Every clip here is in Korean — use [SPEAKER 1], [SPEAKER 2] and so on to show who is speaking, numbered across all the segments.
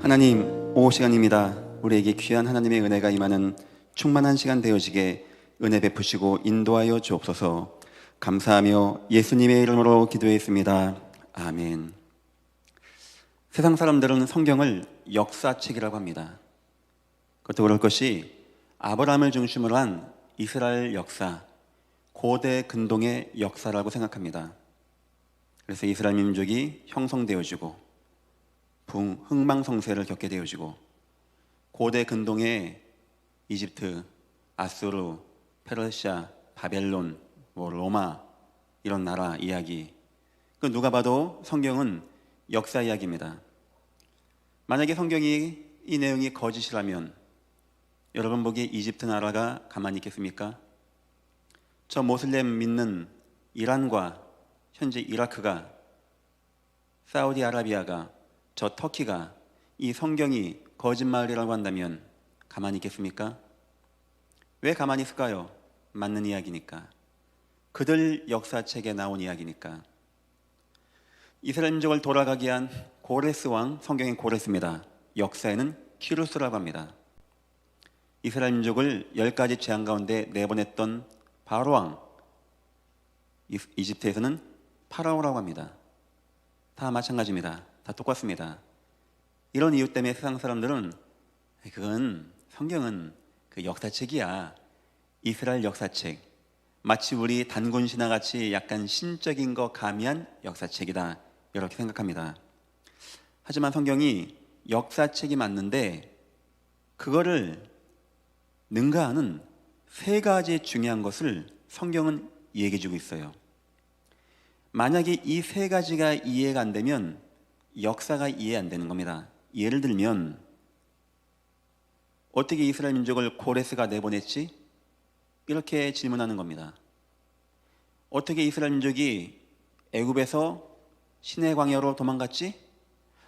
[SPEAKER 1] 하나님, 오후 시간입니다. 우리에게 귀한 하나님의 은혜가 임하는 충만한 시간 되어지게 은혜 베푸시고 인도하여 주옵소서. 감사하며 예수님의 이름으로 기도했습니다. 아멘. 세상 사람들은 성경을 역사책이라고 합니다. 그것도 그럴 것이 아브라함을 중심으로 한 이스라엘 역사, 고대 근동의 역사라고 생각합니다. 그래서 이스라엘 민족이 형성되어지고 흥망성쇠를 겪게 되어지고 고대 근동의 이집트, 아수르, 페르시아, 바벨론, 로마 이런 나라 이야기, 그 누가 봐도 성경은 역사 이야기입니다. 만약에 성경이 이 내용이 거짓이라면 여러분 보기에 이집트 나라가 가만히 있겠습니까? 저 모슬렘 믿는 이란과 현재 이라크가, 사우디아라비아가, 저 터키가 이 성경이 거짓말이라고 한다면 가만히 있겠습니까? 왜 가만히 있을까요? 맞는 이야기니까. 그들 역사책에 나온 이야기니까. 이스라엘 민족을 돌아가게 한 고레스 왕, 성경엔 고레스입니다. 역사에는 키루스라고 합니다. 이스라엘 민족을 10가지 재앙 가운데 내보냈던 바로 왕, 이집트에서는 파라오라고 합니다. 다 마찬가지입니다. 다 똑같습니다. 이런 이유 때문에 세상 사람들은 그건 성경은 그 역사책이야. 이스라엘 역사책. 마치 우리 단군 신화같이 약간 신적인 거 가미한 역사책이다. 이렇게 생각합니다. 하지만 성경이 역사책이 맞는데 그거를 능가하는 세 가지 중요한 것을 성경은 얘기해 주고 있어요. 만약에 이 세 가지가 이해가 안 되면 역사가 이해 안 되는 겁니다. 예를 들면 어떻게 이스라엘 민족을 고레스가 내보냈지? 이렇게 질문하는 겁니다. 어떻게 이스라엘 민족이 애굽에서 시내 광야로 도망갔지?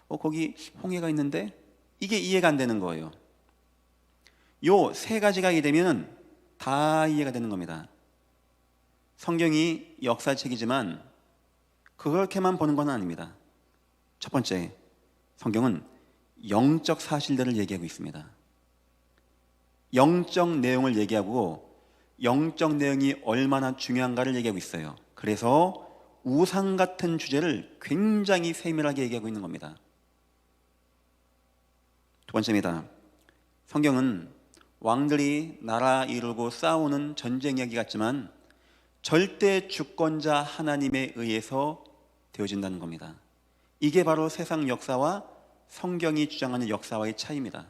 [SPEAKER 1] 거기 홍해가 있는데? 이게 이해가 안 되는 거예요. 요 세 가지가 이해되면 다 이해가 되는 겁니다. 성경이 역사책이지만 그렇게만 보는 건 아닙니다. 첫 번째, 성경은 영적 사실들을 얘기하고 있습니다. 영적 내용을 얘기하고 영적 내용이 얼마나 중요한가를 얘기하고 있어요. 그래서 우상 같은 주제를 굉장히 세밀하게 얘기하고 있는 겁니다. 두 번째입니다. 성경은 왕들이 나라 이루고 싸우는 전쟁 이야기 같지만 절대 주권자 하나님에 의해서 되어진다는 겁니다. 이게 바로 세상 역사와 성경이 주장하는 역사와의 차이입니다.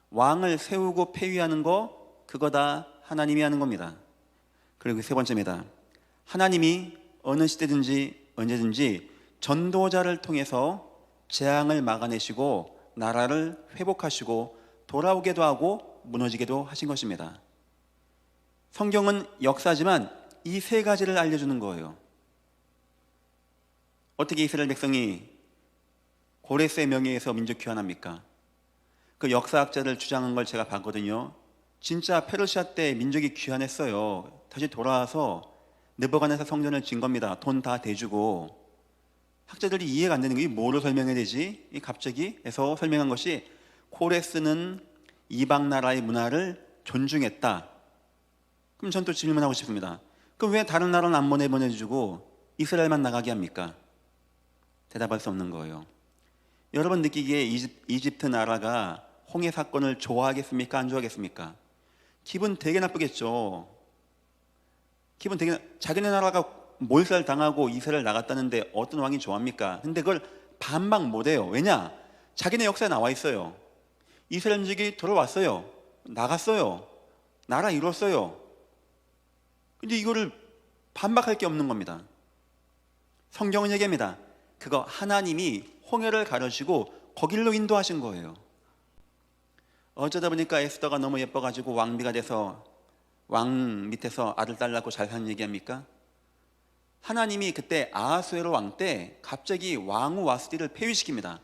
[SPEAKER 1] 왕을 세우고 폐위하는 거, 그거 다 하나님이 하는 겁니다. 그리고 세 번째입니다. 하나님이 어느 시대든지 언제든지 전도자를 통해서 재앙을 막아내시고 나라를 회복하시고 돌아오게도 하고 무너지게도 하신 것입니다. 성경은 역사지만 이 세 가지를 알려주는 거예요. 어떻게 이스라엘 백성이 고레스의 명예에서 민족 귀환합니까? 그 역사학자들 주장한 걸 제가 봤거든요. 진짜 페르시아 때 민족이 귀환했어요. 다시 돌아와서 느부갓네살 성전을 진 겁니다. 돈 다 대주고. 학자들이 이해가 안 되는 게 뭐로 설명해야 되지? 갑자기 해서 설명한 것이 고레스는 이방 나라의 문화를 존중했다. 그럼 전 또 질문하고 싶습니다. 그럼 왜 다른 나라는 안 보내주고 이스라엘만 나가게 합니까? 대답할 수 없는 거예요. 여러분 느끼기에 이집트 나라가 홍해 사건을 좋아하겠습니까? 안 좋아하겠습니까? 기분 되게 나쁘겠죠. 자기네 나라가 몰살 당하고 이스라엘 나갔다는데 어떤 왕이 좋아합니까? 근데 그걸 반박 못해요. 왜냐? 자기네 역사에 나와 있어요. 이스라엘 민족이 돌아왔어요. 나갔어요. 나라 이뤘어요. 근데 이거를 반박할 게 없는 겁니다. 성경은 얘기합니다. 그거 하나님이 홍해를 가르시고 거길로 인도하신 거예요. 어쩌다 보니까 에스더가 너무 예뻐가지고 왕비가 돼서 왕 밑에서 아들 딸 낳고 잘 사는 얘기합니까? 하나님이 그때 아하수에로 왕 때 갑자기 왕후 와스디를 폐위시킵니다.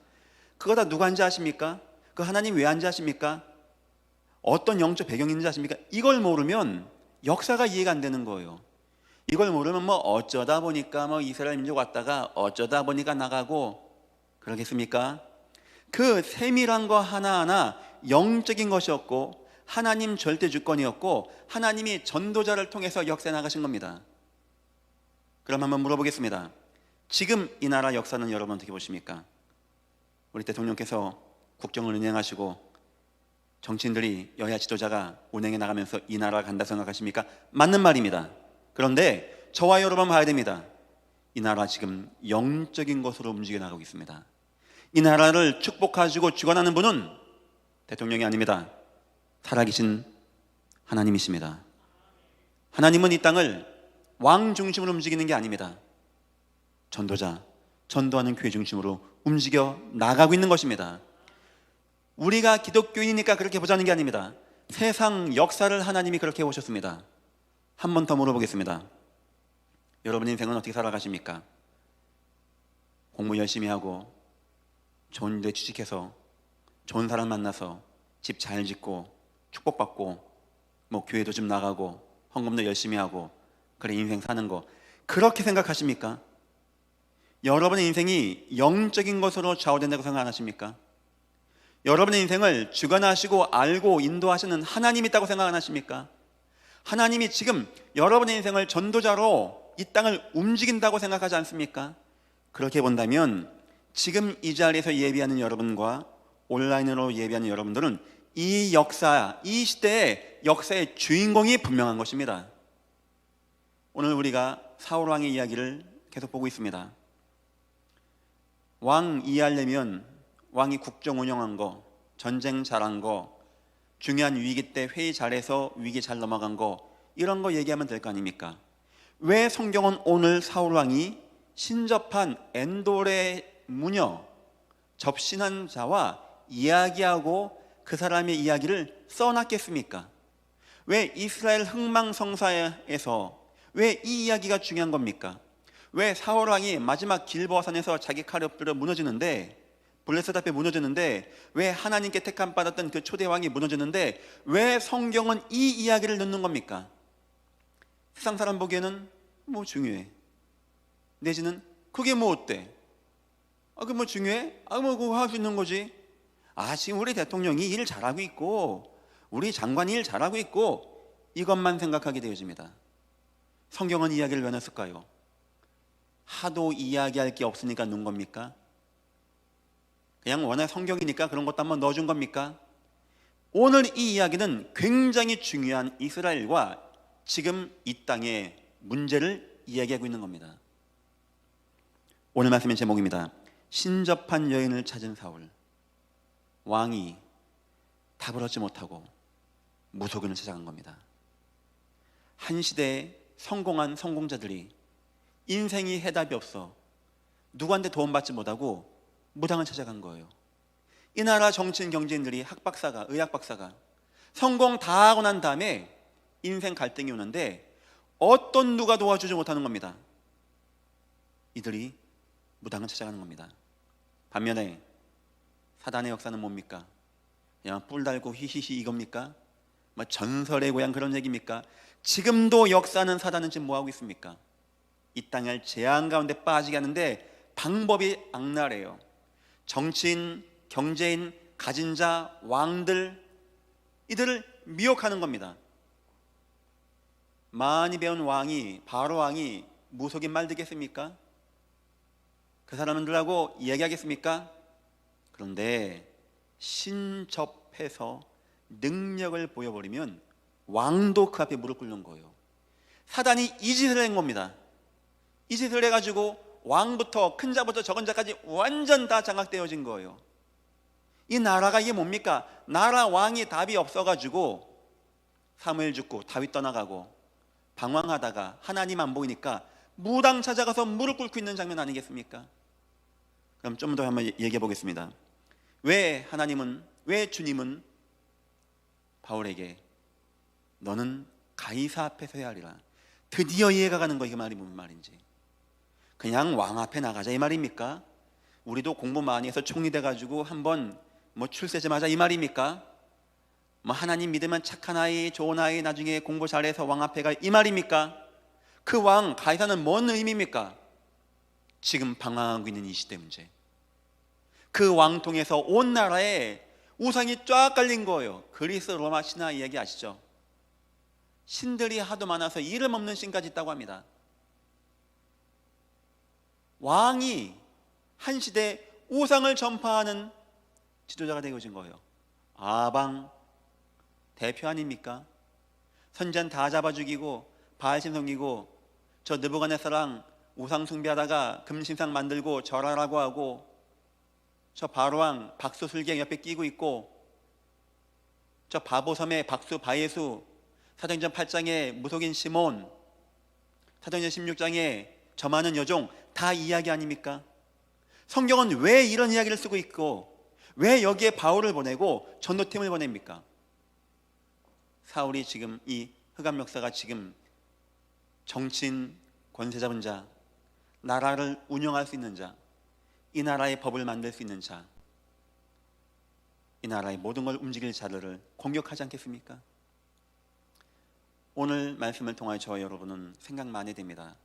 [SPEAKER 1] 그거 다 누가 한지 아십니까? 그 하나님 왜 한지 아십니까? 어떤 영적 배경이 있는지 아십니까? 이걸 모르면 역사가 이해가 안 되는 거예요. 이걸 모르면 어쩌다 보니까 이스라엘 민족 왔다가 어쩌다 보니까 나가고 그러겠습니까? 그 세밀한 거 하나하나 영적인 것이었고 하나님 절대 주권이었고 하나님이 전도자를 통해서 역사해 나가신 겁니다. 그럼 한번 물어보겠습니다. 지금 이 나라 역사는 여러분 어떻게 보십니까? 우리 대통령께서 국정을 운영하시고 정치인들이 여야 지도자가 운행해 나가면서 이 나라를 간다 생각하십니까? 맞는 말입니다. 그런데 저와 여러분 봐야 됩니다. 이 나라 지금 영적인 것으로 움직여 나가고 있습니다. 이 나라를 축복하시고 주관하는 분은 대통령이 아닙니다. 살아계신 하나님이십니다. 하나님은 이 땅을 왕 중심으로 움직이는 게 아닙니다. 전도자, 전도하는 교회 중심으로 움직여 나가고 있는 것입니다. 우리가 기독교인이니까 그렇게 보자는 게 아닙니다. 세상 역사를 하나님이 그렇게 보셨습니다. 한 번 더 물어보겠습니다. 여러분 인생은 어떻게 살아가십니까? 공부 열심히 하고 좋은 데 취직해서 좋은 사람 만나서 집 잘 짓고 축복받고 뭐 교회도 좀 나가고 헌금도 열심히 하고 그래 인생 사는 거 그렇게 생각하십니까? 여러분의 인생이 영적인 것으로 좌우된다고 생각 안 하십니까? 여러분의 인생을 주관하시고 알고 인도하시는 하나님이 있다고 생각 안 하십니까? 하나님이 지금 여러분의 인생을 전도자로 이 땅을 움직인다고 생각하지 않습니까? 그렇게 본다면 지금 이 자리에서 예비하는 여러분과 온라인으로 예비하는 여러분들은 이 역사, 이 시대의 역사의 주인공이 분명한 것입니다. 오늘 우리가 사울 왕의 이야기를 계속 보고 있습니다. 왕 이해하려면 왕이 국정 운영한 거, 전쟁 잘한 거, 중요한 위기 때 회의 잘해서 위기 잘 넘어간 거 이런 거 얘기하면 될 거 아닙니까? 왜 성경은 오늘 사울 왕이 신접한 엔돌의 무녀, 접신한 자와 이야기하고 그 사람의 이야기를 써놨겠습니까? 왜 이스라엘 흥망성사에서 왜 이 이야기가 중요한 겁니까? 왜 사울 왕이 마지막 길보아산에서 자기 칼에 엎드려 무너지는데 블레셋 앞에 무너지는데 왜 하나님께 택함 받았던 그 초대 왕이 무너지는데 왜 성경은 이 이야기를 넣는 겁니까? 세상 사람 보기에는 뭐 중요해. 내지는 그게 뭐 어때? 그게 뭐 중요해? 뭐 그거 할 수 있는 거지. 지금 우리 대통령이 일 잘하고 있고 우리 장관이 일 잘하고 있고 이것만 생각하게 되어집니다. 성경은 이야기를 왜 넣었을까요? 하도 이야기할 게 없으니까 넣은 겁니까? 그냥 워낙 성경이니까 그런 것도 한번 넣어준 겁니까? 오늘 이 이야기는 굉장히 중요한 이스라엘과 지금 이 땅의 문제를 이야기하고 있는 겁니다. 오늘 말씀의 제목입니다. 신접한 여인을 찾은 사울. 왕이 답을 얻지 못하고 무속인을 찾아간 겁니다. 한 시대에 성공한 성공자들이 인생이 해답이 없어 누구한테 도움받지 못하고 무당을 찾아간 거예요. 이 나라 정치인 경제인들이 학박사가 의학박사가 성공 다 하고 난 다음에 인생 갈등이 오는데 어떤 누가 도와주지 못하는 겁니다. 이들이 무당을 찾아가는 겁니다. 반면에 사단의 역사는 뭡니까? 그냥 뿔 달고 히히히 이겁니까? 뭐 전설의 고향 그런 얘기입니까? 지금도 역사는 사단은 지금 뭐하고 있습니까? 이 땅을 재앙 가운데 빠지게 하는데 방법이 악랄해요. 정치인, 경제인, 가진 자, 왕들 이들을 미혹하는 겁니다. 많이 배운 왕이 바로 왕이 무속인 말 듣겠습니까? 그 사람들하고 이야기하겠습니까? 그런데 신접해서 능력을 보여버리면 왕도 그 앞에 무릎 꿇는 거예요. 사단이 이 짓을 한 겁니다. 이 짓을 해가지고 왕부터 큰 자부터 적은 자까지 완전 다 장악되어진 거예요. 이 나라가 이게 뭡니까? 나라 왕이 답이 없어가지고 사무엘 죽고 다윗 떠나가고 방황하다가 하나님 안 보이니까 무당 찾아가서 무릎 꿇고 있는 장면 아니겠습니까? 그럼 좀 더 한번 얘기해 보겠습니다. 왜 하나님은, 왜 주님은 바울에게 너는 가이사 앞에 서야 하리라. 드디어 이해가 가는 거. 이게 말이 무슨 말인지. 그냥 왕 앞에 나가자 이 말입니까? 우리도 공부 많이 해서 총리 돼가지고 한번 뭐 출세좀 하자 이 말입니까? 뭐 하나님 믿으면 착한 아이, 좋은 아이, 나중에 공부 잘해서 왕 앞에 가 이 말입니까? 그 왕 가이사는 뭔 의미입니까? 지금 방황하고 있는 이 시대 문제. 그 왕통에서 온 나라에 우상이 쫙 깔린 거예요. 그리스 로마 신화 이야기 아시죠? 신들이 하도 많아서 이름 없는 신까지 있다고 합니다. 왕이 한 시대 우상을 전파하는 지도자가 되어진 거예요. 아방 대표 아닙니까? 선지자 다 잡아 죽이고 바알신 섬기고, 저 느부갓네살랑 우상 숭배하다가 금신상 만들고 절하라고 하고, 저 바로왕 박수술경 옆에 끼고 있고, 저 바보섬의 박수 바예수, 사도행전 8장에 무속인 시몬, 사도행전 16장에 저 많은 여종, 다 이야기 아닙니까? 성경은 왜 이런 이야기를 쓰고 있고 왜 여기에 바울을 보내고 전도팀을 보냅니까? 사울이 지금, 이 흑암 역사가 지금 정치인, 권세 잡은 자, 나라를 운영할 수 있는 자, 이 나라의 법을 만들 수 있는 자, 이 나라의 모든 걸 움직일 자들을 공격하지 않겠습니까? 오늘 말씀을 통하여 저와 여러분은 생각 많이 됩니다.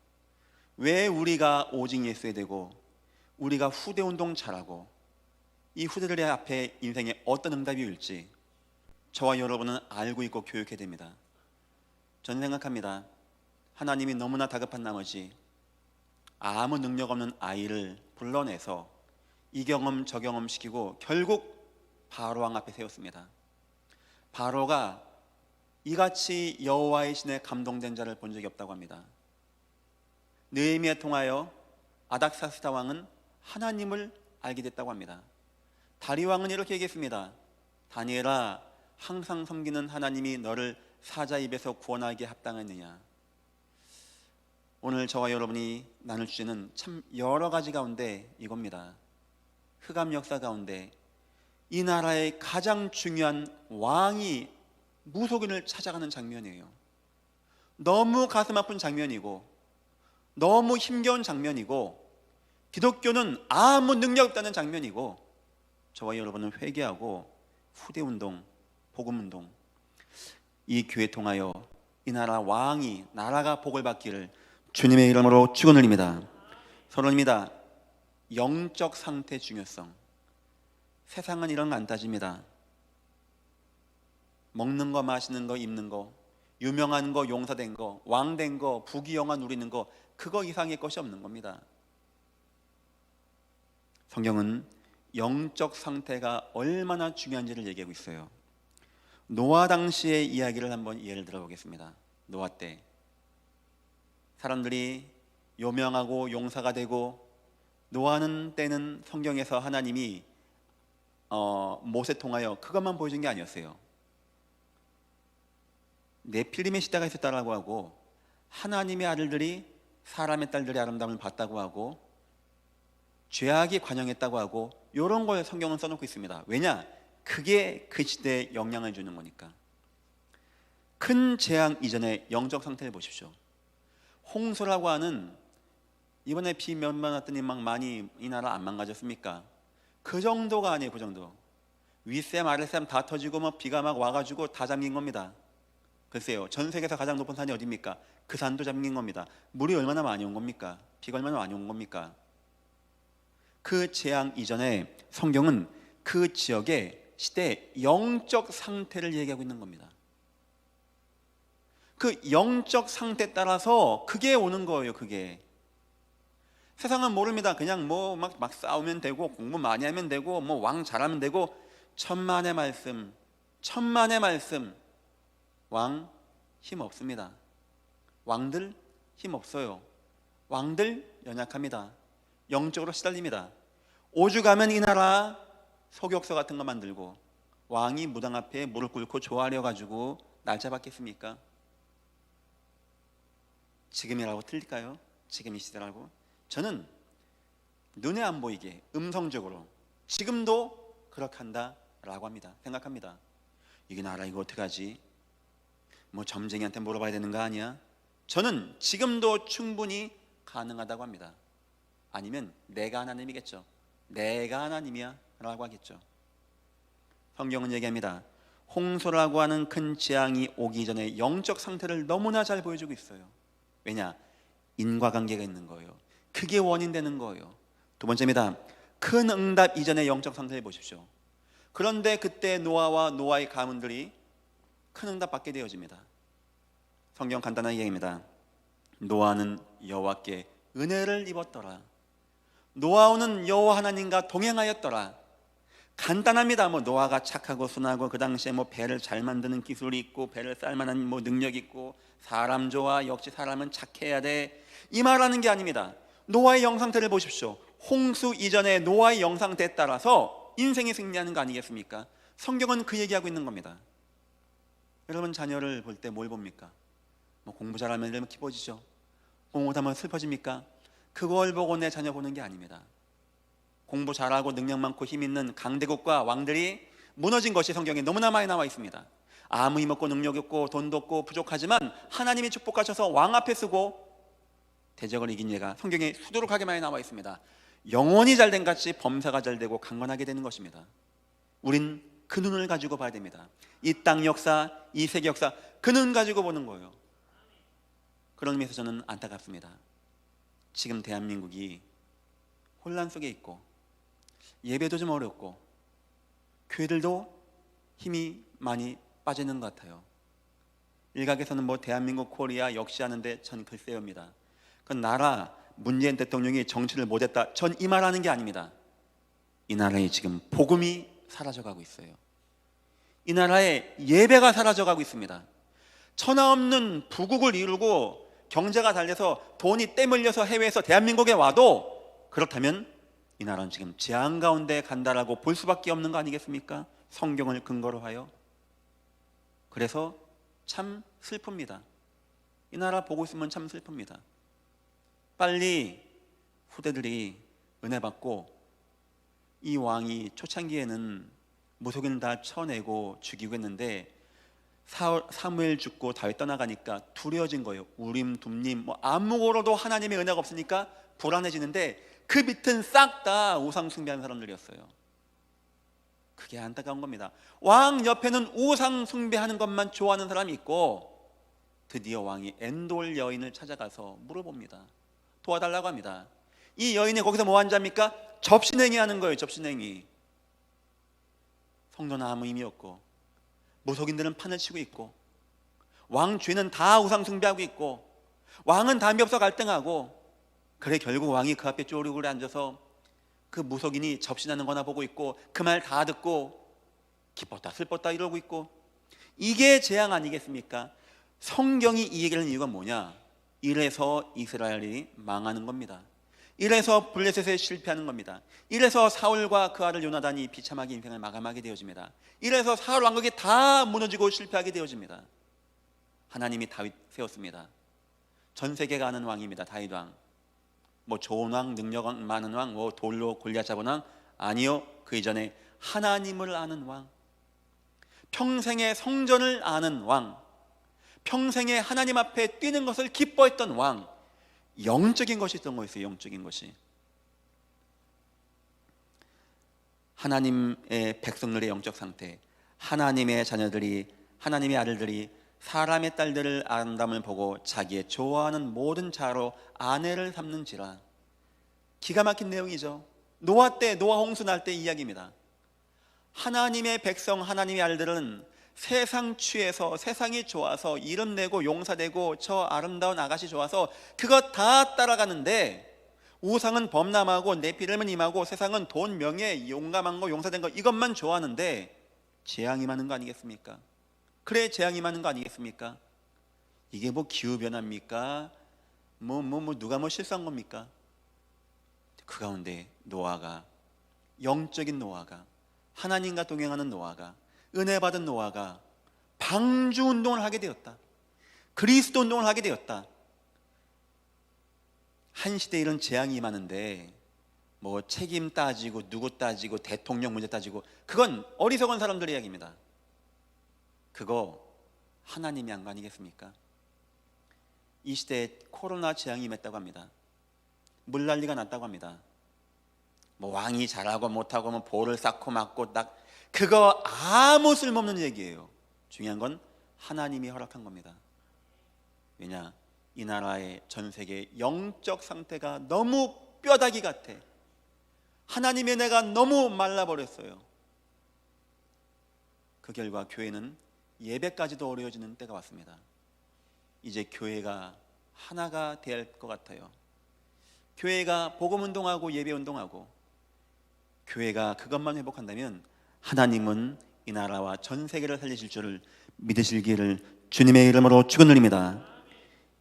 [SPEAKER 1] 왜 우리가 오직 예수에 되고 우리가 후대운동 잘하고 이 후대들의 앞에 인생에 어떤 응답이 올지 저와 여러분은 알고 있고 교육해야 됩니다. 저는 생각합니다. 하나님이 너무나 다급한 나머지 아무 능력 없는 아이를 불러내서 이 경험 저 경험 시키고 결국 바로왕 앞에 세웠습니다. 바로가 이같이 여호와의 신에 감동된 자를 본 적이 없다고 합니다. 느헤미야 통하여 아닥사스다 왕은 하나님을 알게 됐다고 합니다. 다리 왕은 이렇게 얘기했습니다. 다니엘아, 항상 섬기는 하나님이 너를 사자 입에서 구원하기에 합당했느냐. 오늘 저와 여러분이 나눌 주제는 참 여러 가지 가운데 이겁니다. 흑암 역사 가운데 이 나라의 가장 중요한 왕이 무속인을 찾아가는 장면이에요. 너무 가슴 아픈 장면이고 너무 힘겨운 장면이고 기독교는 아무 능력 없다는 장면이고 저와 여러분은 회개하고 후대운동, 복음운동, 이 교회 통하여 이 나라 왕이, 나라가 복을 받기를 주님의 이름으로 축원드립니다. 서론입니다. 영적 상태 중요성. 세상은 이런 거 안 따집니다. 먹는 거, 마시는 거, 입는 거, 유명한 거, 용사된 거, 왕된 거, 부귀영화 누리는 거, 그거 이상의 것이 없는 겁니다. 성경은 영적 상태가 얼마나 중요한지를 얘기하고 있어요. 노아 당시의 이야기를 한번 예를 들어보겠습니다. 노아 때 사람들이 요명하고 용사가 되고, 노아는 때는 성경에서 하나님이 모세 통하여 그것만 보여준 게 아니었어요. 네필림의 시대가 있었다라고 하고, 하나님의 아들들이 사람의 딸들의 아름다움을 봤다고 하고, 죄악이 관영했다고 하고, 이런 걸 성경은 써놓고 있습니다. 왜냐? 그게 그 시대에 영향을 주는 거니까. 큰 재앙 이전의 영적 상태를 보십시오. 홍수라고 하는, 이번에 비 몇번 왔더니 막 많이 이 나라 안 망가졌습니까? 그 정도가 아니에요. 그 정도. 윗샘 아랫샘 다 터지고 뭐 비가 막 와가지고 다 잠긴 겁니다. 글쎄요, 전 세계에서 가장 높은 산이 어디입니까? 그 산도 잠긴 겁니다. 물이 얼마나 많이 온 겁니까? 비가 얼마나 많이 온 겁니까? 그 재앙 이전에 성경은 그 지역의 시대의 영적 상태를 얘기하고 있는 겁니다. 그 영적 상태에 따라서 그게 오는 거예요. 그게 세상은 모릅니다. 그냥 뭐 막 싸우면 되고, 공부 많이 하면 되고, 뭐 왕 잘하면 되고, 천만의 말씀, 천만의 말씀. 왕 힘 없습니다. 왕들 힘 없어요. 왕들 연약합니다. 영적으로 시달립니다. 오죽하면 이 나라 소격서 같은 거 만들고 왕이 무당 앞에 무릎 꿇고 조아려 가지고 날 잡았겠습니까? 지금이라고 틀릴까요? 지금 이 시대라고? 저는 눈에 안 보이게 음성적으로 지금도 그렇게 한다라고 합니다. 생각합니다. 이게 나라 이거 어떡하지? 뭐 점쟁이한테 물어봐야 되는 거 아니야? 저는 지금도 충분히 가능하다고 합니다. 아니면 내가 하나님이겠죠. 내가 하나님이야 라고 하겠죠. 성경은 얘기합니다. 홍수라고 하는 큰 재앙이 오기 전에 영적 상태를 너무나 잘 보여주고 있어요. 왜냐? 인과관계가 있는 거예요. 그게 원인 되는 거예요. 두 번째입니다. 큰 응답 이전의 영적 상태를 보십시오. 그런데 그때 노아와 노아의 가문들이 큰 응답 받게 되어집니다. 성경 간단한 이야기입니다. 노아는 여호와께 은혜를 입었더라. 노아는 여호와 하나님과 동행하였더라. 간단합니다. 노아가 착하고 순하고 그 당시에 배를 잘 만드는 기술이 있고 배를 쌀 만한 능력이 있고 사람 좋아, 역시 사람은 착해야 돼, 이 말하는 게 아닙니다. 노아의 영상태를 보십시오. 홍수 이전의 노아의 영상태에 따라서 인생이 승리하는 거 아니겠습니까? 성경은 그 얘기하고 있는 겁니다. 여러분 자녀를 볼 때 뭘 봅니까? 공부 잘하면 이러면 기뻐지죠. 공부 못하면 슬퍼집니까? 그걸 보고 내 자녀 보는 게 아닙니다. 공부 잘하고 능력 많고 힘 있는 강대국과 왕들이 무너진 것이 성경에 너무나 많이 나와 있습니다. 아무 힘 없고 능력 없고 돈도 없고 부족하지만 하나님이 축복하셔서 왕 앞에 서고 대적을 이긴 예가 성경에 수두룩하게 많이 나와 있습니다. 영혼이 잘된 같이 범사가 잘되고 강건하게 되는 것입니다. 우린 그 눈을 가지고 봐야 됩니다. 이 땅 역사, 이 세계 역사, 그 눈 가지고 보는 거예요. 그런 의미에서 저는 안타깝습니다. 지금 대한민국이 혼란 속에 있고 예배도 좀 어렵고 교회들도 힘이 많이 빠지는 것 같아요. 일각에서는 대한민국 코리아 역시 하는데 전 글쎄요입니다. 그 나라 문재인 대통령이 정치를 못했다, 전 이 말하는 게 아닙니다. 이 나라에 지금 복음이 사라져가고 있어요. 이 나라에 예배가 사라져가고 있습니다. 천하 없는 부국을 이루고 경제가 잘 돼서 돈이 때 물려서 해외에서 대한민국에 와도 그렇다면 이 나라는 지금 재앙 가운데 간다라고 볼 수밖에 없는 거 아니겠습니까? 성경을 근거로 하여. 그래서 참 슬픕니다. 이 나라 보고 있으면 참 슬픕니다. 빨리 후대들이 은혜 받고, 이 왕이 초창기에는 무속인을 다 쳐내고 죽이고 했는데 사무엘 죽고 다윗 떠나가니까 두려워진 거예요. 우림 둠림 아무거로도 하나님의 은혜가 없으니까 불안해지는데 그 밑은 싹 다 우상 숭배하는 사람들이었어요. 그게 안타까운 겁니다. 왕 옆에는 우상 숭배하는 것만 좋아하는 사람이 있고, 드디어 왕이 엔돌 여인을 찾아가서 물어봅니다. 도와달라고 합니다. 이 여인이 거기서 뭐 하는 자입니까? 접신행위 하는 거예요. 접신행위. 성도는 아무 의미 없고, 무속인들은 판을 치고 있고, 왕 주인은 다 우상 숭배하고 있고, 왕은 담이 없어 갈등하고, 그래 결국 왕이 그 앞에 쪼르르 앉아서 그 무속인이 접신하는 거나 보고 있고, 그 말 다 듣고 기뻤다 슬펐다 이러고 있고, 이게 재앙 아니겠습니까? 성경이 이 얘기를 하는 이유가 뭐냐? 이래서 이스라엘이 망하는 겁니다. 이래서 블레셋에 실패하는 겁니다. 이래서 사울과 그 아들 요나단이 비참하게 인생을 마감하게 되어집니다. 이래서 사울 왕국이 다 무너지고 실패하게 되어집니다. 하나님이 다윗 세웠습니다. 전 세계가 아는 왕입니다. 다윗 왕. 좋은 왕, 능력 많은 왕, 돌로 골리앗 잡은 왕 아니요. 그 이전에 하나님을 아는 왕, 평생의 성전을 아는 왕, 평생에 하나님 앞에 뛰는 것을 기뻐했던 왕, 영적인 것이 있던 거였어요. 영적인 것이. 하나님의 백성들의 영적 상태, 하나님의 자녀들이, 하나님의 아들들이 사람의 딸들을 아름다움을 보고 자기의 좋아하는 모든 자로 아내를 삼는지라. 기가 막힌 내용이죠. 노아 때, 노아 홍수 날 때 이야기입니다. 하나님의 백성, 하나님의 아들들은 세상 취해서, 세상이 좋아서, 이름 내고 용사되고, 저 아름다운 아가씨 좋아서 그거 다 따라가는데, 우상은 범람하고 네피림은 임하고, 세상은 돈, 명예, 용감한 거, 용사된 거, 이것만 좋아하는데 재앙이 많은 거 아니겠습니까? 그래 재앙이 많은 거 아니겠습니까? 이게 기후변화입니까? 누가 실수한 겁니까? 그 가운데 노아가, 영적인 노아가, 하나님과 동행하는 노아가, 은혜 받은 노아가 방주 운동을 하게 되었다. 그리스도 운동을 하게 되었다. 한 시대에 이런 재앙이 임하는데 책임 따지고 누구 따지고 대통령 문제 따지고, 그건 어리석은 사람들의 이야기입니다. 그거 하나님이 한 거 아니겠습니까? 이 시대에 코로나 재앙이 임했다고 합니다. 물난리가 났다고 합니다. 왕이 잘하고 못하고 볼을 쌓고 맞고 그거 아무 쓸모없는 얘기예요. 중요한 건 하나님이 허락한 겁니다. 왜냐? 이 나라의 전 세계 영적 상태가 너무 뼈다귀 같아. 하나님의 은혜가 너무 말라버렸어요. 그 결과 교회는 예배까지도 어려워지는 때가 왔습니다. 이제 교회가 하나가 될 것 같아요. 교회가 복음운동하고 예배운동하고 교회가 그것만 회복한다면 하나님은 이 나라와 전 세계를 살리실 줄을 믿으시기를 주님의 이름으로 축원드립니다.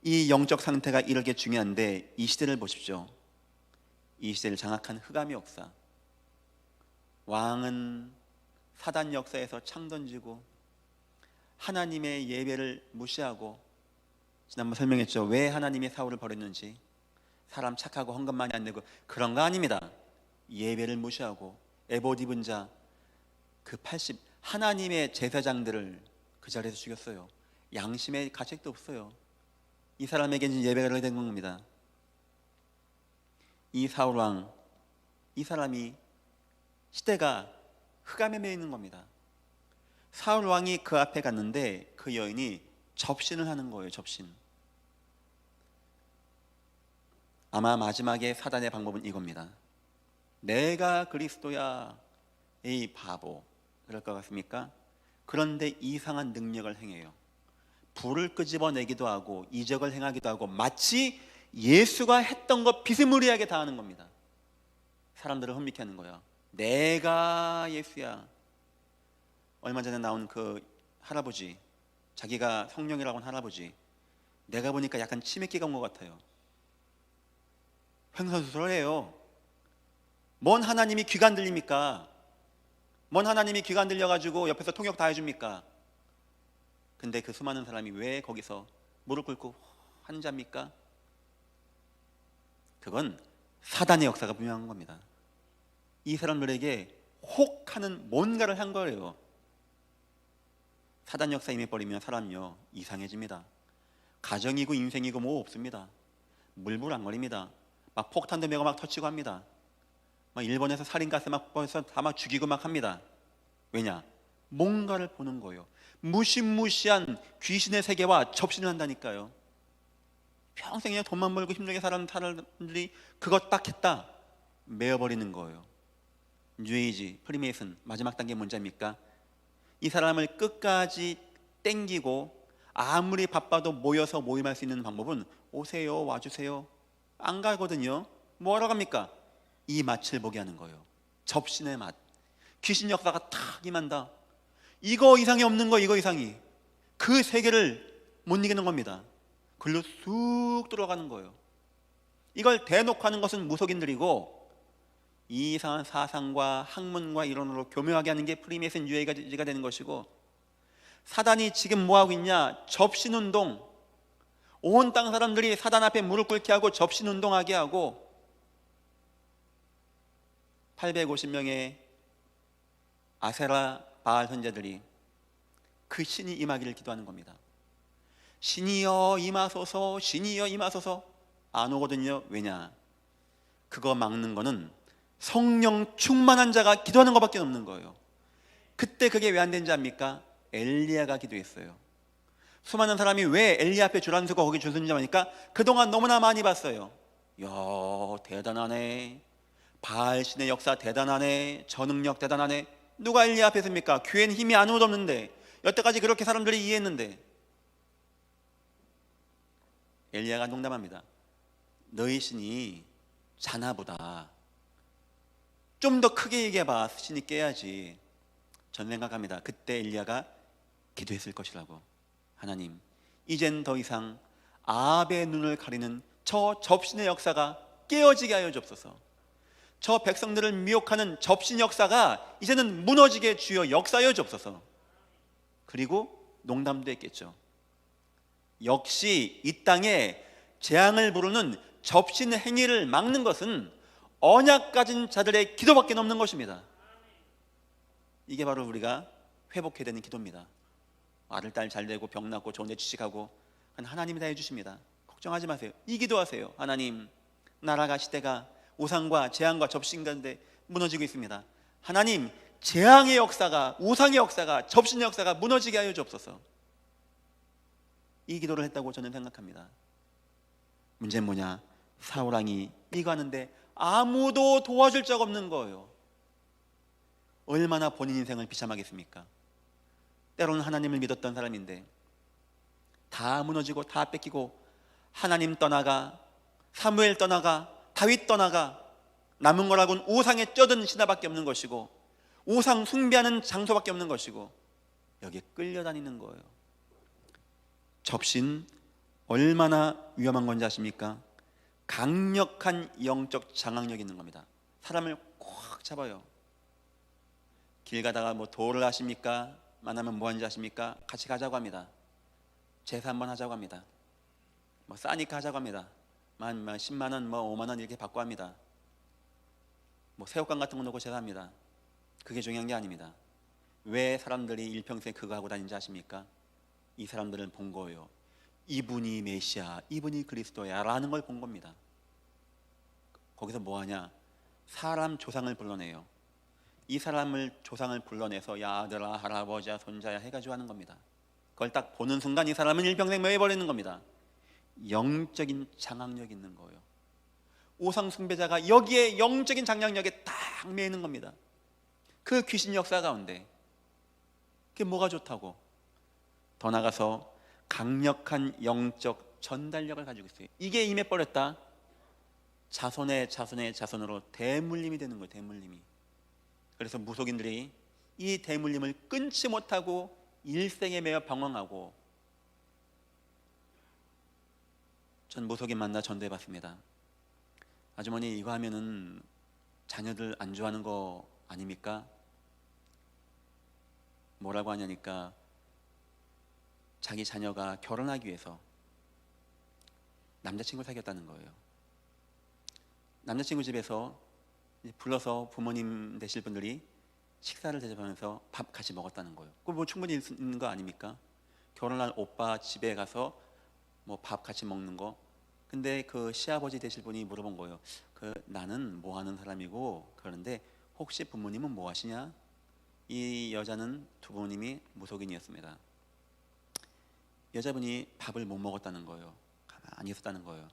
[SPEAKER 1] 이 영적 상태가 이렇게 중요한데 이 시대를 보십시오. 이 시대를 장악한 흑암의 역사. 왕은 사단 역사에서 창 던지고 하나님의 예배를 무시하고, 지난번 설명했죠. 왜 하나님이 사울을 버렸는지. 사람 착하고 헌금 많이 안 내고 그런 거 아닙니다. 예배를 무시하고 에봇 입은 자 그 80 하나님의 제사장들을 그 자리에서 죽였어요. 양심의 가책도 없어요. 이 사람에게는 예배가 된 겁니다. 이 사울 왕, 이 사람이 시대가 흑암에 매여 있는 겁니다. 사울 왕이 그 앞에 갔는데 그 여인이 접신을 하는 거예요. 접신. 아마 마지막에 사단의 방법은 이겁니다. 내가 그리스도야, 에이 바보, 그럴 것 같습니까? 그런데 이상한 능력을 행해요. 불을 끄집어내기도 하고 이적을 행하기도 하고 마치 예수가 했던 것 비스무리하게 다 하는 겁니다. 사람들을 혼미케 하는 거야. 내가 예수야. 얼마 전에 나온 그 할아버지, 자기가 성령이라고 한 할아버지, 내가 보니까 약간 치매기가 온 것 같아요. 횡설수설을 해요. 뭔 하나님이 귀가 안 들립니까? 뭔 하나님이 귀가 안 들려가지고 옆에서 통역 다 해줍니까? 근데 그 수많은 사람이 왜 거기서 무릎 꿇고 환자입니까? 그건 사단의 역사가 분명한 겁니다. 이 사람들에게 혹하는 뭔가를 한 거예요. 사단 역사 임해버리면 사람이요 이상해집니다. 가정이고 인생이고 뭐 없습니다. 물불안거립니다. 막 폭탄도 메고 막 터치고 합니다. 막 일본에서 살인가스 막 벌써 다 막 죽이고 막 합니다. 왜냐? 뭔가를 보는 거예요. 무시무시한 귀신의 세계와 접신을 한다니까요. 평생 그냥 돈만 벌고 힘들게 사는 사람들이 그것 딱 했다 메어버리는 거예요. 뉴에이지, 프리메이슨 마지막 단계 문제입니까? 이 사람을 끝까지 땡기고 아무리 바빠도 모여서 모임할 수 있는 방법은 오세요, 와주세요. 안 가거든요. 뭐하러 갑니까? 이 맛을 보게 하는 거예요. 접신의 맛. 귀신 역사가 탁 임한다. 이거 이상이 없는 거, 이거 이상이. 그 세계를 못 이기는 겁니다. 글로 쑥 들어가는 거예요. 이걸 대놓고 하는 것은 무속인들이고 이상한 사상과 학문과 이론으로 교묘하게 하는 게 프리메이슨 뉴에이지가 되는 것이고, 사단이 지금 뭐하고 있냐? 접신운동. 온 땅 사람들이 사단 앞에 무릎 꿇게 하고 접신운동하게 하고 850명의 아세라 바알 선자들이 그 신이 임하기를 기도하는 겁니다. 신이여 임하소서, 신이여 임하소서. 안 오거든요. 왜냐? 그거 막는 거는 성령 충만한 자가 기도하는 것밖에 없는 거예요. 그때 그게 왜 안 된지 압니까? 엘리야가 기도했어요. 수많은 사람이 왜 엘리야 앞에 줄 안 서고 거기 줄 서는지 아니까 그동안 너무나 많이 봤어요. 이야 대단하네, 바알 신의 역사 대단하네, 저 능력 대단하네. 누가 엘리야 앞에 섭니까? 교회는 힘이 아무것도 없는데, 여태까지 그렇게 사람들이 이해했는데. 엘리야가 농담합니다. 너희 신이 자나보다 좀 더 크게 얘기해봐. 신이 깨야지. 전 생각합니다. 그때 엘리야가 기도했을 것이라고. 하나님, 이젠 더 이상 아합의 눈을 가리는 저 접신의 역사가 깨어지게 하여 주옵소서. 저 백성들을 미혹하는 접신 역사가 이제는 무너지게 주여 역사하여 주옵소서. 그리고 농담도 했겠죠. 역시 이 땅에 재앙을 부르는 접신 행위를 막는 것은 언약 가진 자들의 기도밖에 없는 것입니다. 이게 바로 우리가 회복해야 되는 기도입니다. 아들, 딸 잘 되고 병 낫고 좋은 데 취직하고 하나님이 다 해주십니다. 걱정하지 마세요. 이 기도하세요. 하나님, 나라가 시대가 우상과 재앙과 접신 가운데 무너지고 있습니다. 하나님, 재앙의 역사가, 우상의 역사가, 접신의 역사가 무너지게 하여 주옵소서. 이 기도를 했다고 저는 생각합니다. 문제는 뭐냐? 사울 왕이 이거 하는데 아무도 도와줄 자 없는 거예요. 얼마나 본인 인생을 비참하겠습니까? 때로는 하나님을 믿었던 사람인데 다 무너지고 다 뺏기고, 하나님 떠나가, 사무엘 떠나가, 다윗 떠나가, 남은 거라고는 우상에 쩌든 신하밖에 없는 것이고, 우상 숭배하는 장소밖에 없는 것이고, 여기에 끌려다니는 거예요. 접신 얼마나 위험한 건지 아십니까? 강력한 영적 장악력이 있는 겁니다. 사람을 꽉 잡아요. 길 가다가 뭐 도를 아십니까? 만나면 뭐 하는지 아십니까? 같이 가자고 합니다. 제사 한번 하자고 합니다. 뭐 싸니까 하자고 합니다. 10만 원, 뭐 5만 원 이렇게 받고 합니다. 뭐 새우깡 같은 거 넣고 제사합니다. 그게 중요한 게 아닙니다. 왜 사람들이 일평생 그거 하고 다니는지 아십니까? 이 사람들을 본 거예요. 이분이 메시아, 이분이 그리스도야 라는 걸 본 겁니다. 거기서 뭐 하냐? 사람 조상을 불러내요. 이 사람을 조상을 불러내서 야 아들아 할아버지야 손자야 해가지고 하는 겁니다. 그걸 딱 보는 순간 이 사람은 일평생 매여버리는 겁니다. 영적인 장악력이 있는 거예요. 우상 숭배자가 여기에 영적인 장악력에 딱 매이는 겁니다. 그 귀신 역사 가운데 그게 뭐가 좋다고? 더 나가서 강력한 영적 전달력을 가지고 있어요. 이게 임해버렸다, 자손의 자손의 자손으로 대물림이 되는 거예요. 대물림이. 그래서 무속인들이 이 대물림을 끊지 못하고 일생에 매여 방황하고, 전 무속인 만나 전도해 봤습니다. 아주머니 이거 하면은 자녀들 안 좋아하는 거 아닙니까? 뭐라고 하냐니까 자기 자녀가 결혼하기 위해서 남자친구 사귀었다는 거예요. 남자친구 집에서 불러서 부모님 되실 분들이 식사를 대접하면서 밥 같이 먹었다는 거예요. 그거 뭐 충분히 있는 거 아닙니까? 결혼한 오빠 집에 가서 뭐 밥 같이 먹는 거. 근데 그 시아버지 되실 분이 물어본 거예요. 나는 뭐 하는 사람이고 그러는데 혹시 부모님은 뭐 하시냐? 이 여자는 두 부모님이 무속인이었습니다. 여자분이 밥을 못 먹었다는 거예요. 가만히 있었다는 거예요.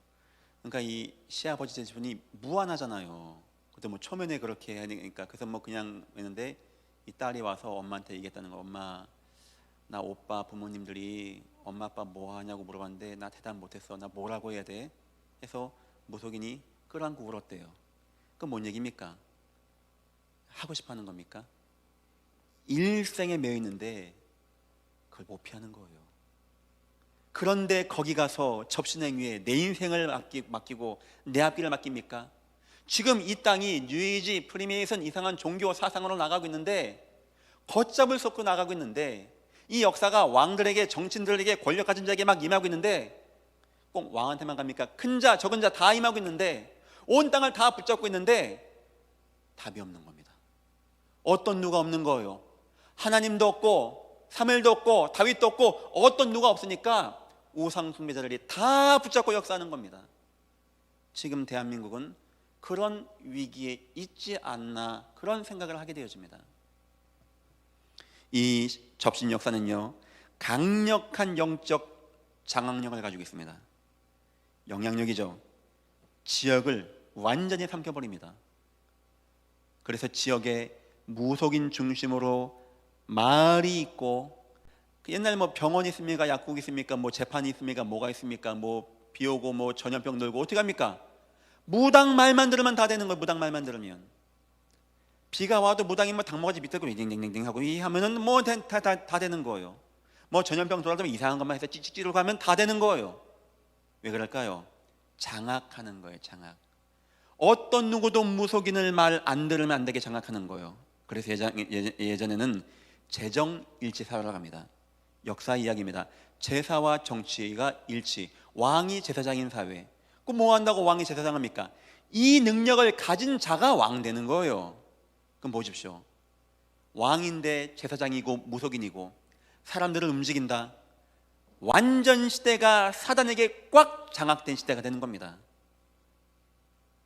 [SPEAKER 1] 그러니까 이 시아버지 되실 분이 무안하잖아요. 그때 뭐 초면에 그렇게 하니까 그래서 뭐 그냥 했는데 이 딸이 와서 엄마한테 얘기했다는 거. 엄마, 나 오빠 부모님들이 엄마 아빠 뭐 하냐고 물어봤는데 나 대답 못했어. 나 뭐라고 해야 돼? 해서 무속인이 끌어안고 울었대요. 그건 뭔 얘기입니까? 하고 싶어 하는 겁니까? 일생에 매여 있는데 그걸 못 피하는 거예요. 그런데 거기 가서 접신행위에 내 인생을 맡기고 내 앞길을 맡깁니까? 지금 이 땅이 뉴에이지, 프리메이슨 이상한 종교 사상으로 나가고 있는데, 걷잡을 수 없고 나가고 있는데, 이 역사가 왕들에게, 정치인들에게, 권력 가진 자에게 막 임하고 있는데, 꼭 왕한테만 갑니까? 큰 자, 적은 자 다 임하고 있는데, 온 땅을 다 붙잡고 있는데 답이 없는 겁니다. 어떤 누가 없는 거예요. 하나님도 없고 사무엘도 없고 다윗도 없고 어떤 누가 없으니까 우상 숭배자들이 다 붙잡고 역사하는 겁니다. 지금 대한민국은 그런 위기에 있지 않나, 그런 생각을 하게 되어집니다. 이 접신 역사는요, 강력한 영적 장악력을 가지고 있습니다. 영향력이죠. 지역을 완전히 삼켜버립니다. 그래서 지역에 무속인 중심으로 마을이 있고, 옛날 뭐 병원이 있습니까? 약국이 있습니까? 뭐 재판이 있습니까? 뭐가 있습니까? 뭐 비 오고 뭐 전염병 들고 어떻게 합니까? 무당 말만 들으면 다 되는 거예요. 무당 말만 들으면. 비가 와도 무당이 뭐 당모가지 밑에 고 딩딩딩딩 하고 이 하면은 뭐 다 되는 거예요. 뭐 전염병 돌아다니면 이상한 것만 해서 찌찌찌르고 하면 다 되는 거예요. 왜 그럴까요? 장악하는 거예요. 장악. 어떤 누구도 무속인을 말 안 들으면 안 되게 장악하는 거예요. 그래서 예전에는 재정일치사라고 합니다. 역사 이야기입니다. 제사와 정치가 일치. 왕이 제사장인 사회. 그 뭐 한다고 왕이 제사장 합니까? 이 능력을 가진 자가 왕 되는 거예요. 그럼 보십시오. 왕인데 제사장이고 무속인이고 사람들을 움직인다. 완전 시대가 사단에게 꽉 장악된 시대가 되는 겁니다.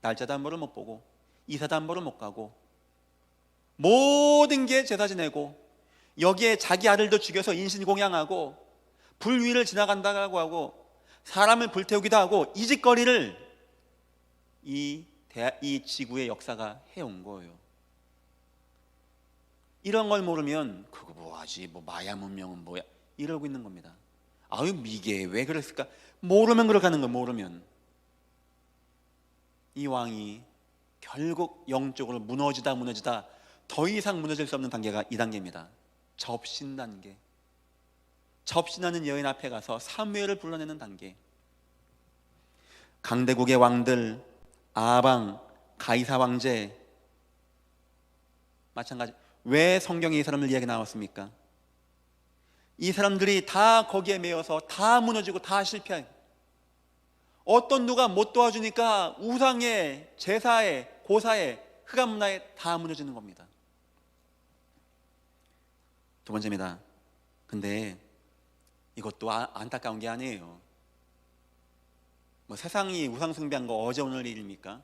[SPEAKER 1] 날짜도 한 번을 못 보고 이사도 한 번을 못 가고 모든 게 제사 지내고 여기에 자기 아들도 죽여서 인신공양하고 불 위를 지나간다고 하고 사람을 불태우기도 하고 이 짓거리를 이 이 지구의 역사가 해온 거예요. 이런 걸 모르면 그거 뭐하지, 뭐 마야 문명은 뭐야, 이러고 있는 겁니다. 아유, 미개 왜 그랬을까? 모르면 그렇게 하는 거. 모르면 이 왕이 결국 영적으로 무너지다 더 이상 무너질 수 없는 단계가 이 단계입니다. 접신 단계. 접신하는 여인 앞에 가서 사무엘을 불러내는 단계. 강대국의 왕들, 아방, 가이사 왕제, 마찬가지. 왜 성경에 이 사람들 이야기 나왔습니까? 이 사람들이 다 거기에 매여서 다 무너지고 다 실패한, 어떤 누가 못 도와주니까 우상에, 제사에, 고사에, 흑암 문화에 다 무너지는 겁니다. 두 번째입니다. 근데 이것도 안타까운 게 아니에요. 뭐 세상이 우상 숭배한 거 어제 오늘 일입니까?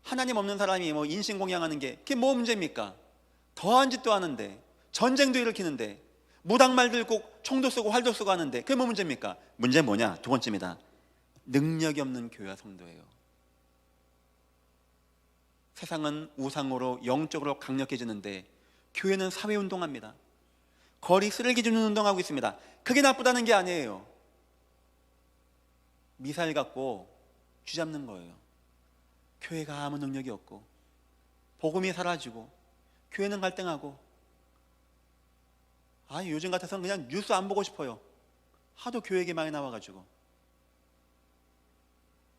[SPEAKER 1] 하나님 없는 사람이 뭐 인신공양하는 게 그게 뭐 문제입니까? 더한 짓도 하는데, 전쟁도 일으키는데, 무당말 들고 총도 쓰고 활도 쓰고 하는데 그게 뭐 문제입니까? 문제는 뭐냐? 두 번째입니다. 능력이 없는 교회와 성도예요. 세상은 우상으로 영적으로 강력해지는데 교회는 사회운동합니다. 거리 쓰레기 줍는 운동하고 있습니다. 그게 나쁘다는 게 아니에요. 미사일 갖고 쥐잡는 거예요. 교회가 아무 능력이 없고 복음이 사라지고 교회는 갈등하고, 요즘 같아서는 그냥 뉴스 안 보고 싶어요. 하도 교회 얘기 많이 나와가지고.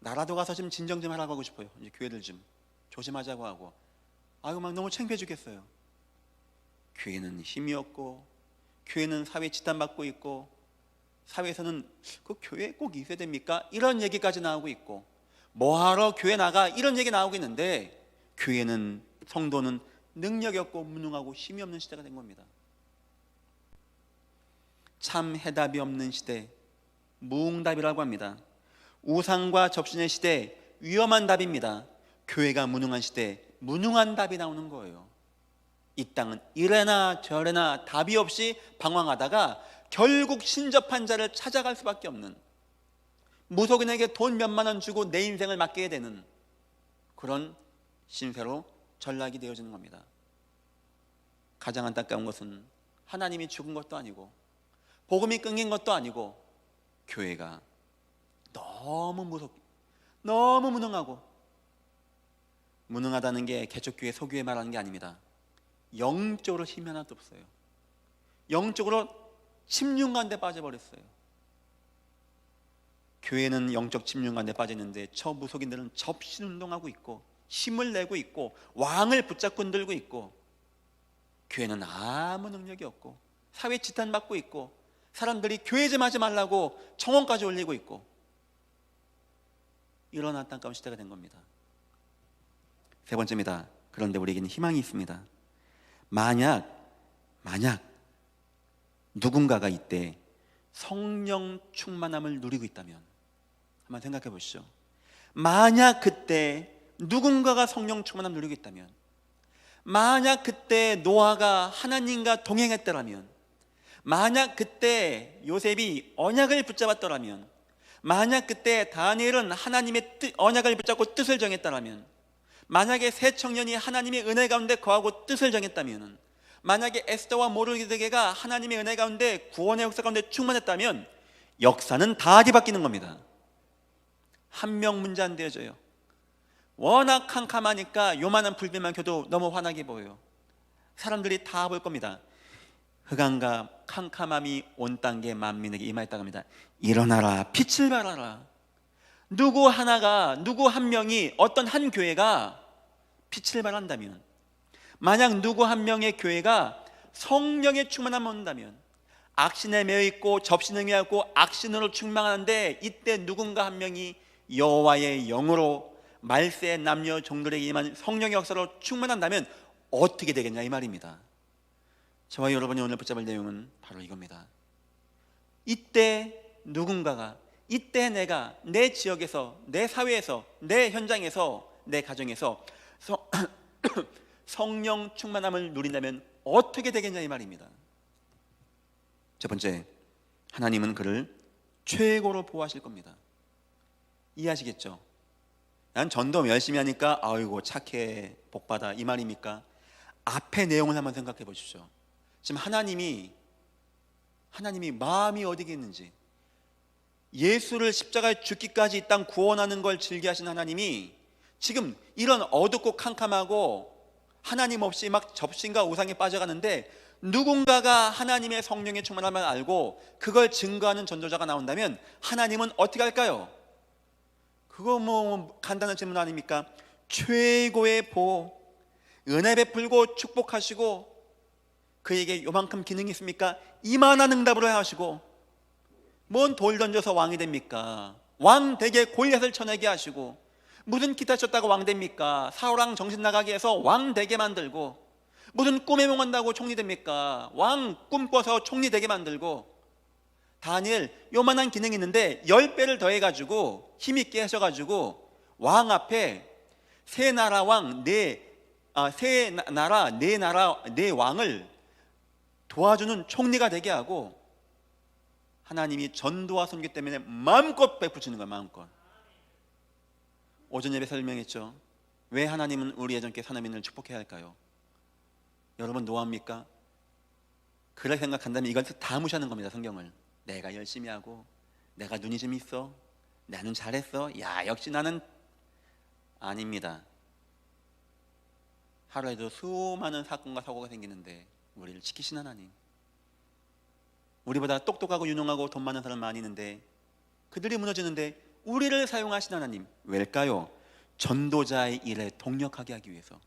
[SPEAKER 1] 나라도 가서 좀 진정 좀 하라고 하고 싶어요. 이제 교회들 좀 조심하자고 하고. 막 너무 창피해 죽겠어요. 교회는 힘이 없고, 교회는 사회 지탄받고 있고, 사회에서는 그 교회 꼭 있어야 됩니까? 이런 얘기까지 나오고 있고, 뭐하러 교회 나가? 이런 얘기 나오고 있는데, 교회는, 성도는 능력이 없고 무능하고 힘이 없는 시대가 된 겁니다. 참 해답이 없는 시대, 무응답이라고 합니다. 우상과 접신의 시대, 위험한 답입니다. 교회가 무능한 시대, 무능한 답이 나오는 거예요. 이 땅은 이래나 저래나 답이 없이 방황하다가 결국 신접한 자를 찾아갈 수밖에 없는, 무속인에게 돈 몇만 원 주고 내 인생을 맡기게 되는 그런 신세로 전락이 되어지는 겁니다. 가장 안타까운 것은 하나님이 죽은 것도 아니고 복음이 끊긴 것도 아니고 교회가 너무 무섭고 너무 무능하고, 무능하다는 게 개척교회 소교회 말하는 게 아닙니다. 영적으로 힘이 하나도 없어요. 영적으로 침륜가운데 빠져버렸어요. 교회는 영적 침륜가운데 빠졌는데 저 무속인들은 접신운동하고 있고 힘을 내고 있고 왕을 붙잡고 흔들고 있고, 교회는 아무 능력이 없고 사회 지탄받고 있고 사람들이 교회 좀 하지 말라고 청원까지 올리고 있고, 이런 안타까운 시대가 된 겁니다. 세 번째입니다. 그런데 우리에게는 희망이 있습니다. 만약 누군가가 이때 성령 충만함을 누리고 있다면, 한번 생각해 보시죠. 만약 그때 누군가가 성령 충만함을 누리고 있다면, 만약 그때 노아가 하나님과 동행했더라면, 만약 그때 요셉이 언약을 붙잡았더라면, 만약 그때 다니엘은 하나님의 언약을 붙잡고 뜻을 정했더라면, 만약에 새 청년이 하나님의 은혜 가운데 거하고 뜻을 정했다면, 만약에 에스더와 모르드게가 하나님의 은혜 가운데 구원의 역사 가운데 충만했다면 역사는 다 뒤바뀌는 겁니다. 한 명 문제 안 되어져요. 워낙 캄캄하니까 요만한 불빛만 켜도 너무 환하게 보여요. 사람들이 다 볼 겁니다. 흑암과 캄캄함이 온 땅의 만민에게 임하였다고 합니다. 일어나라, 빛을 발하라. 누구 한 명이, 어떤 한 교회가 빛을 발한다면, 만약 누구 한 명의 교회가 성령의 충만함을 얻는다면, 악신에 매여있고 접신에 매여있고 악신으로 충만하는데 이때 누군가 한 명이 여호와의 영으로 말세 남녀 종들에게 임한 성령의 역사로 충만한다면 어떻게 되겠냐, 이 말입니다. 저와 여러분이 오늘 붙잡을 내용은 바로 이겁니다. 이때 누군가가, 이때 내가 내 지역에서, 내 사회에서, 내 현장에서, 내 가정에서 성령 충만함을 누린다면 어떻게 되겠냐, 이 말입니다. 첫 번째, 하나님은 그를 최고로 보호하실 겁니다. 이해하시겠죠? 난 전도 열심히 하니까 아이고 착해 복받아 이 말입니까? 앞의 내용을 한번 생각해 보십시오. 지금 하나님이 마음이 어디겠는지, 예수를 십자가에 죽기까지 이 땅 구원하는 걸 즐겨하신 하나님이 지금 이런 어둡고 캄캄하고 하나님 없이 막 접신과 우상에 빠져가는데, 누군가가 하나님의 성령의 충만함을 알고 그걸 증거하는 전도자가 나온다면 하나님은 어떻게 할까요? 그거 뭐 간단한 질문 아닙니까? 최고의 보호, 은혜 베풀고 축복하시고, 그에게 요만큼 기능이 있습니까? 이만한 응답으로 하시고, 뭔 돌 던져서 왕이 됩니까? 왕 되게 골리앗을 쳐내게 하시고, 무슨 기타 쳤다고 왕 됩니까? 사울왕 정신 나가게 해서 왕 되게 만들고, 무슨 꿈에 몽한다고 총리 됩니까? 왕 꿈꿔서 총리 되게 만들고, 다니엘 요만한 기능이 있는데 10배를 더해가지고 힘있게 하셔가지고 왕 앞에 세 나라 네 왕을 도와주는 총리가 되게 하고, 하나님이 전도와 선교 때문에 마음껏 베푸시는 거예요. 마음껏. 오전 예배 설명했죠. 왜 하나님은 우리 애정께 사남인을 축복해야 할까요? 여러분 노합니까? 그렇게 생각한다면 이것을 다 무시하는 겁니다. 성경을. 내가 열심히 하고, 내가 눈이 좀 있어, 나는 잘했어, 야 역시 나는, 아닙니다. 하루에도 수많은 사건과 사고가 생기는데 우리를 지키신 하나님, 우리보다 똑똑하고 유능하고 돈 많은 사람 많이 있는데 그들이 무너지는데 우리를 사용하신 하나님, 왜일까요? 전도자의 일에 동력하게 하기 위해서,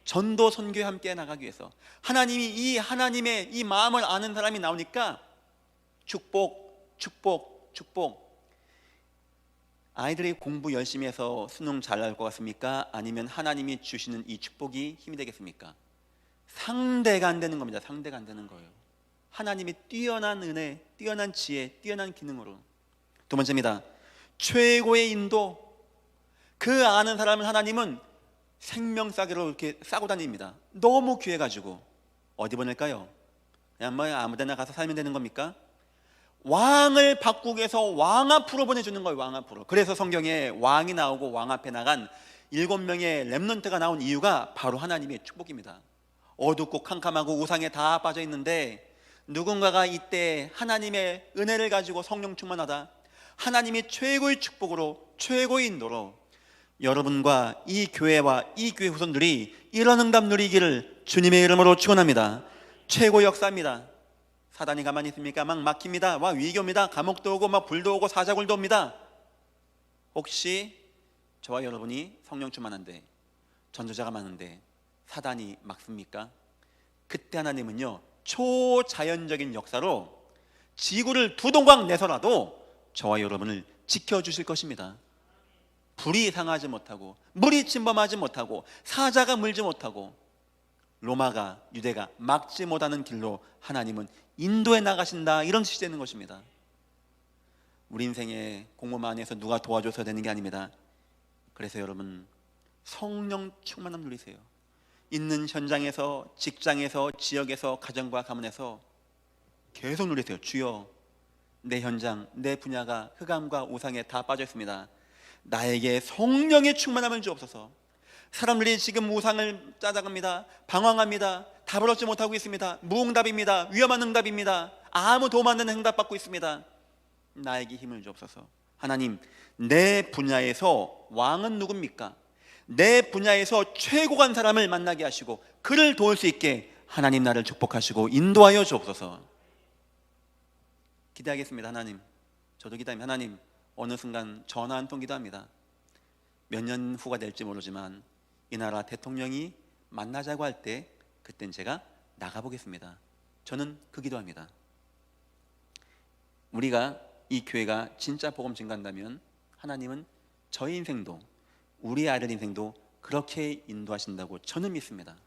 [SPEAKER 1] 전도 선교에 함께 나가기 위해서. 하나님이 이 하나님의 이 마음을 아는 사람이 나오니까 축복, 축복, 축복. 아이들이 공부 열심히 해서 수능 잘 나올 것 같습니까? 아니면 하나님이 주시는 이 축복이 힘이 되겠습니까? 상대가 안 되는 겁니다. 상대가 안 되는 거예요. 하나님이 뛰어난 은혜, 뛰어난 지혜, 뛰어난 기능으로. 두 번째입니다. 최고의 인도. 그 아는 사람을 하나님은 생명싸개로 이렇게 싸고 다닙니다. 너무 귀해가지고. 어디 보낼까요? 그냥 뭐 아무데나 가서 살면 되는 겁니까? 왕을 바꾸기 위해서 왕 앞으로 보내주는 거예요. 왕 앞으로. 그래서 성경에 왕이 나오고 왕 앞에 나간 7명의 렘넌트가 나온 이유가 바로 하나님의 축복입니다. 어둡고 캄캄하고 우상에 다 빠져 있는데 누군가가 이때 하나님의 은혜를 가지고 성령 충만하다, 하나님이 최고의 축복으로, 최고의 인도로 여러분과 이 교회와 이 교회 후손들이 이런 응답 누리기를 주님의 이름으로 축원합니다. 최고 역사입니다. 사단이 가만히 있습니까? 막 막힙니다. 막 위기 옵니다. 감옥도 오고 막 불도 오고 사자굴도 옵니다. 혹시 저와 여러분이 성령 충만한데, 전도자가 많은데 사단이 막습니까? 그때 하나님은요, 초자연적인 역사로 지구를 두 동강 내서라도 저와 여러분을 지켜주실 것입니다. 불이 상하지 못하고, 물이 침범하지 못하고, 사자가 물지 못하고, 로마가, 유대가 막지 못하는 길로 하나님은 인도에 나가신다, 이런 뜻이 되는 것입니다. 우리 인생의 공허만 해서 누가 도와줘서 되는 게 아닙니다. 그래서 여러분 성령 충만함 누리세요. 있는 현장에서, 직장에서, 지역에서, 가정과 가문에서 계속 누리세요. 주여, 내 현장, 내 분야가 흑암과 우상에 다 빠져 있습니다. 나에게 성령의 충만함을 주옵소서. 사람들이 지금 우상을 찾아갑니다. 방황합니다. 답을 얻지 못하고 있습니다. 무응답입니다. 위험한 응답입니다. 아무 도움 안 되는 응답 받고 있습니다. 나에게 힘을 주옵소서. 하나님, 내 분야에서 왕은 누굽니까? 내 분야에서 최고 간 사람을 만나게 하시고 그를 도울 수 있게 하나님 나를 축복하시고 인도하여 주옵소서. 기대하겠습니다. 하나님, 저도 기도합니다. 하나님, 어느 순간 전화 한 통 기도합니다. 몇 년 후가 될지 모르지만 이 나라 대통령이 만나자고 할 때 그땐 제가 나가보겠습니다. 저는 그 기도합니다. 우리가, 이 교회가 진짜 복음 증가한다면 하나님은 저희 인생도, 우리 아들 인생도 그렇게 인도하신다고 저는 믿습니다.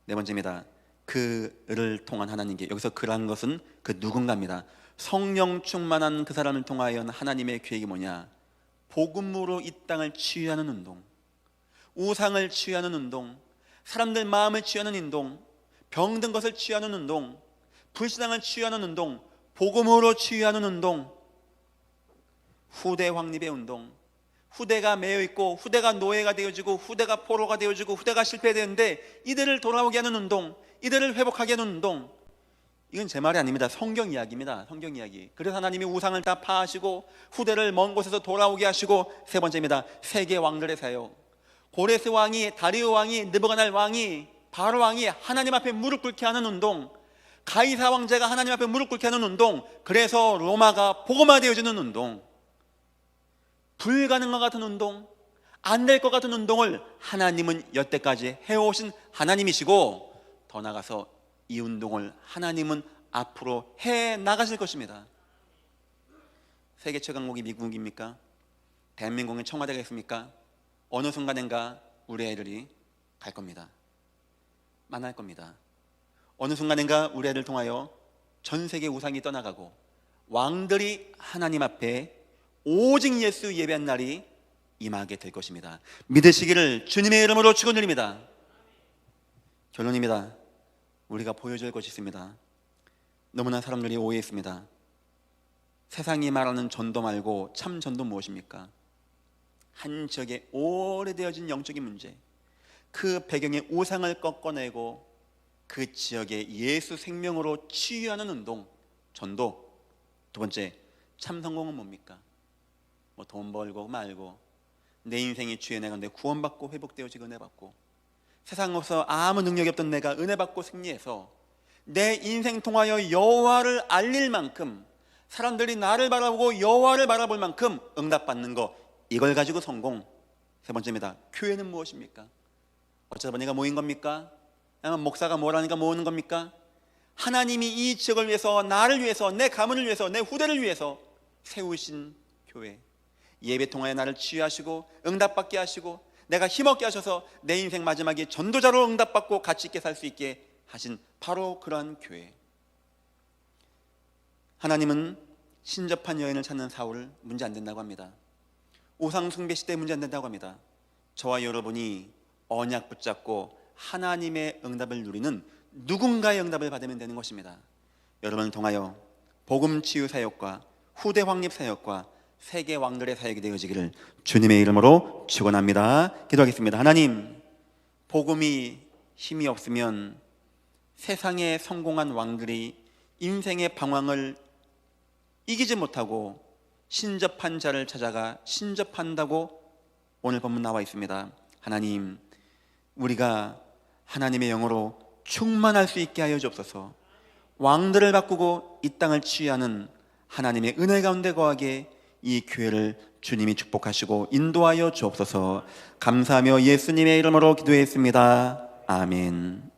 [SPEAKER 1] 네 번째입니다. 그를 통한 하나님께, 여기서 그라는 것은 그 누군가입니다. 성령 충만한 그 사람을 통하여 하나님의 계획이 뭐냐? 복음으로 이 땅을 치유하는 운동, 우상을 치유하는 운동, 사람들 마음을 치유하는 운동, 병든 것을 치유하는 운동, 불신앙을 치유하는 운동, 복음으로 치유하는 운동, 후대 확립의 운동, 후대가 매여 있고 후대가 노예가 되어지고 후대가 포로가 되어지고 후대가 실패되는데 이들을 돌아오게 하는 운동, 이들을 회복하게 하는 운동, 이건 제 말이 아닙니다. 성경 이야기입니다. 성경 이야기. 그래서 하나님이 우상을 다 파하시고 후대를 먼 곳에서 돌아오게 하시고, 세 번째입니다. 세계 왕들의 사역. 고레스 왕이, 다리오 왕이, 느부갓네살 왕이, 바로 왕이 하나님 앞에 무릎 꿇게 하는 운동, 가이사 왕제가 하나님 앞에 무릎 꿇게 하는 운동, 그래서 로마가 복음화되어지는 운동, 불가능한 것 같은 운동, 안 될 것 같은 운동을 하나님은 여태까지 해오신 하나님이시고, 더 나아가서 이 운동을 하나님은 앞으로 해 나가실 것입니다. 세계 최강국이 미국입니까? 대한민국의 청와대가 있습니까? 어느 순간인가 우리 아이들이 갈 겁니다. 만날 겁니다. 어느 순간인가 우리 아이를 통하여 전 세계 우상이 떠나가고 왕들이 하나님 앞에 오직 예수 예배한 날이 임하게 될 것입니다. 믿으시기를 주님의 이름으로 축원드립니다. 결론입니다. 우리가 보여줄 것이 있습니다. 너무나 사람들이 오해했습니다. 세상이 말하는 전도 말고 참 전도 무엇입니까? 한 지역에 오래되어진 영적인 문제, 그 배경의 우상을 꺾어내고 그 지역의 예수 생명으로 치유하는 운동, 전도. 두 번째, 참 성공은 뭡니까? 뭐 돈 벌고 말고 내 인생이 주의 내가 내 구원받고 회복되어지고 은혜받고, 세상에서 아무 능력이 없던 내가 은혜받고 승리해서 내 인생 통하여 여호와를 알릴 만큼, 사람들이 나를 바라보고 여호와를 바라볼 만큼 응답받는 거, 이걸 가지고 성공. 세 번째입니다. 교회는 무엇입니까? 어쩌다 보니까 모인 겁니까? 아니면 목사가 뭐라니까 모으는 겁니까? 하나님이 이 지역을 위해서, 나를 위해서, 내 가문을 위해서, 내 후대를 위해서 세우신 교회. 예배 통하여 나를 치유하시고 응답받게 하시고 내가 힘없게 하셔서 내 인생 마지막에 전도자로 응답받고 가치 있게 살 수 있게 하신 바로 그러한 교회. 하나님은 신접한 여인을 찾는 사울을 문제 안 된다고 합니다. 우상 숭배 시대에 문제 안 된다고 합니다. 저와 여러분이 언약 붙잡고 하나님의 응답을 누리는 누군가의 응답을 받으면 되는 것입니다. 여러분을 통하여 복음 치유 사역과 후대 확립 사역과 세계 왕들의 사역이 되어지기를 주님의 이름으로 축원합니다. 기도하겠습니다. 하나님, 복음이 힘이 없으면 세상에 성공한 왕들이 인생의 방황을 이기지 못하고 신접한 자를 찾아가 신접한다고 오늘 본문 나와 있습니다. 하나님, 우리가 하나님의 영으로 충만할 수 있게 하여 주옵소서. 왕들을 바꾸고 이 땅을 치유하는 하나님의 은혜 가운데 거하게 이 교회를 주님이 축복하시고 인도하여 주옵소서. 감사하며 예수님의 이름으로 기도했습니다. 아멘.